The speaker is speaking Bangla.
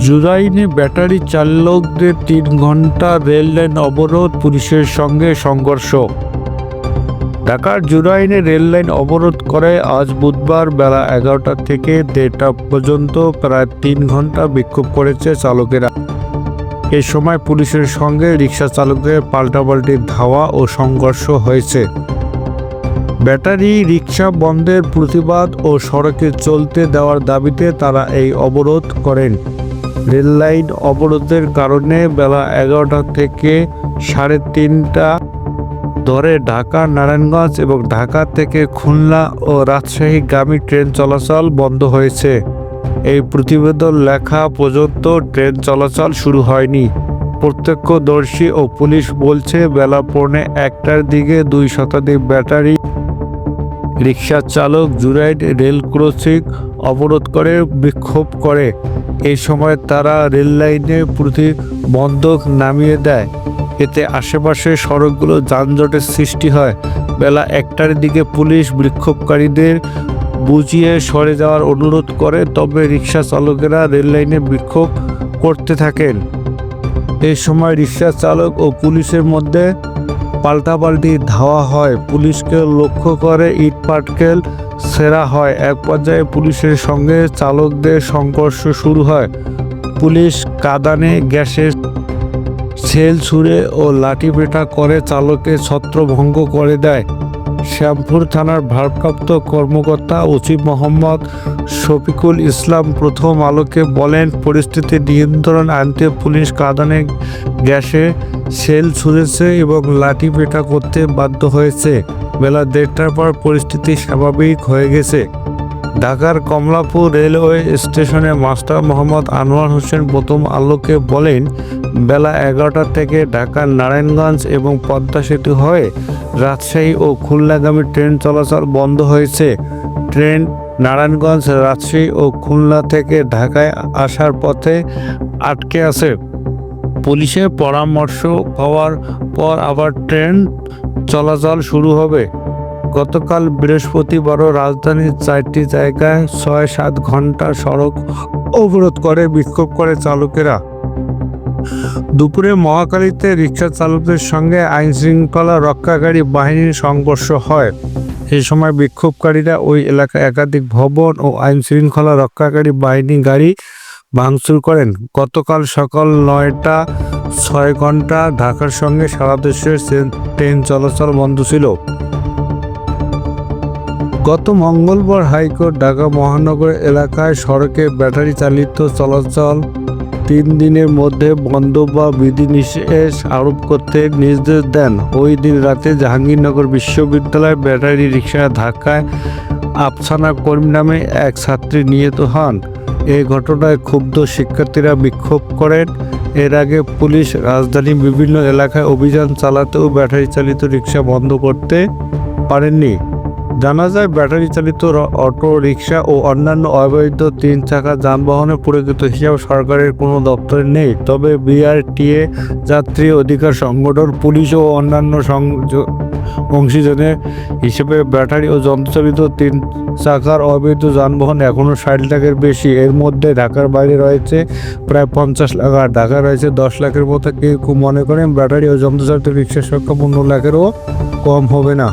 জুরাইনে ব্যাটারি চালকদের ৩ ঘণ্টা রেললাইন অবরোধ, পুলিশের সঙ্গে সংঘর্ষ। ঢাকার জুরাইনে রেললাইন অবরোধ করে আজ বুধবার বেলা ১১টা থেকে ১:৩০ পর্যন্ত প্রায় ৩ ঘণ্টা বিক্ষোভ করেছে চালকেরা। এ সময় পুলিশের সঙ্গে রিকশা চালকদের পাল্টাপাল্টি ধাওয়া ও সংঘর্ষ হয়েছে। ব্যাটারি রিকশা বন্ধের প্রতিবাদ ও সড়কে চলতে দেওয়ার দাবিতে তারা এই অবরোধ করেন। রেললাইন অবরোধের কারণে বেলা ১১টা থেকে ৩:৩০ ধরে ঢাকা, নারায়ণগঞ্জ এবং ঢাকা থেকে খুলনা ও রাজশাহীগামী ট্রেন চলাচল বন্ধ হয়েছে। এই প্রতিবেদন লেখা পর্যন্ত ট্রেন চলাচল শুরু হয়নি। প্রত্যক্ষদর্শী ও পুলিশ বলছে, বেলা ১:৪১টার দিকে ২ শতাধিক ব্যাটারি রিকশা চালক জুরাইন রেল ক্রসিং অবরোধ করে বিক্ষোভ করে। এই সময় তারা রেললাইনে প্রতিবন্ধক নামিয়ে দেয়। এতে আশেপাশের সড়কগুলো যানজটের সৃষ্টি হয়। বেলা ১টার দিকে পুলিশ বিক্ষোভকারীদের বুঝিয়ে সরে যাওয়ার অনুরোধ করে, তবে রিকশা চালকেরা রেললাইনে বিক্ষোভ করতে থাকেন। এই সময় রিকশা চালক ও পুলিশের মধ্যে পাল্টাপাল্টি ধাওয়া হয়। পুলিশকে লক্ষ্য করে ইটপাটকেল ছেঁড়া হয়। এক পর্যায়ে পুলিশের সঙ্গে চালকদের সংঘর্ষ শুরু হয়। পুলিশ কাঁদানে গ্যাসের শেল ছুড়ে ও লাঠিপেটা করে চালকের ছত্রভঙ্গ করে দেয়। শ্যামপুর থানার ভারপ্রাপ্ত কর্মকর্তা ওসি মোহাম্মদ শফিকুল ইসলাম প্রথম আলোকে বলেন, পরিস্থিতি নিয়ন্ত্রণ আনতে পুলিশ কাঁদানে গ্যাসে শেল ছুড়েছে এবং লাঠিপেটা করতে বাধ্য হয়েছে। বেলা ১:৩০টার পর পরিস্থিতি স্বাভাবিক হয়ে গেছে। ঢাকার কমলাপুর রেলওয়ে স্টেশনে মাস্টার মোহাম্মদ আনোয়ার হোসেন প্রথম আলোকে বলেন, বেলা ১১টা থেকে ঢাকার নারায়ণগঞ্জ এবং পদ্মা সেতু হয়ে রাজশাহী ও খুলনাগামী ট্রেন চলাচল বন্ধ হয়েছে। ট্রেন নারায়ণগঞ্জ, রাজশাহী ও খুলনা থেকে ঢাকায় আসার পথে আটকে আছে। পুলিশের পরামর্শ হওয়ার পর আবার ট্রেন চলাচল শুরু হবে। গতকাল বৃহস্পতিবারও রাজধানীর ৪টি জায়গায় ৬-৭ ঘণ্টা সড়ক অবরোধ করে বিক্ষোভ করে চালকেরা। দুপুরে মহাখালীতে রিকশা চালকদের সঙ্গে আইনশৃঙ্খলা রক্ষাকারী বাহিনীর সংঘর্ষ হয়। এই সময় বিক্ষোভকারীরা ওই এলাকায় একাধিক ভবন ও আইনশৃঙ্খলা রক্ষাকারী বাহিনী গাড়ি ভাঙচুর করেন। গতকাল সকাল ৯টা ৬ ঘণ্টা ঢাকার সঙ্গে সারা দেশের ট্রেন চলাচল বন্ধ ছিল। গত মঙ্গলবার হাইকোর্ট ঢাকা মহানগর এলাকায় সড়কে ব্যাটারি চালিত চলাচল ৩ দিনের মধ্যে বন্ধ বা বিধিনিষেধ আরোপ করতে নির্দেশ দেন। ওই দিন রাতে জাহাঙ্গীরনগর বিশ্ববিদ্যালয়ের ব্যাটারি রিকশায় ধাক্কায় আফসানা করিম নামে এক ছাত্রী নিহত হন। এই ঘটনায় ক্ষুব্ধ শিক্ষার্থীরা বিক্ষোভ করেন। এর আগে পুলিশ রাজধানীর বিভিন্ন এলাকায় অভিযান চালাতেও ব্যাটারি চালিত রিকশা বন্ধ করতে পারেননি। জানা যায়, ব্যাটারি চালিত অটো রিকশা ও অন্যান্য অবৈধ ৩ চাকা যানবাহনের প্রকৃত হিসাব সরকারের কোনো দপ্তরে নেই। তবে বিআরটিএ, যাত্রী অধিকার সংগঠন, পুলিশ ও অন্যান্য অংশীজনের হিসেবে ব্যাটারি ও যন্ত্রচালিত ৩ চাকার অবৈধ যানবাহন এখনও ৬০ লাখের বেশি। এর মধ্যে ঢাকার বাইরে রয়েছে প্রায় ৫০ লাখ, আর ঢাকায় রয়েছে ১০ লাখের মতো। কেউ মনে করেন ব্যাটারি ও যন্ত্রচালিত রিকশার সংখ্যা ১৫ লাখেরও কম হবে না।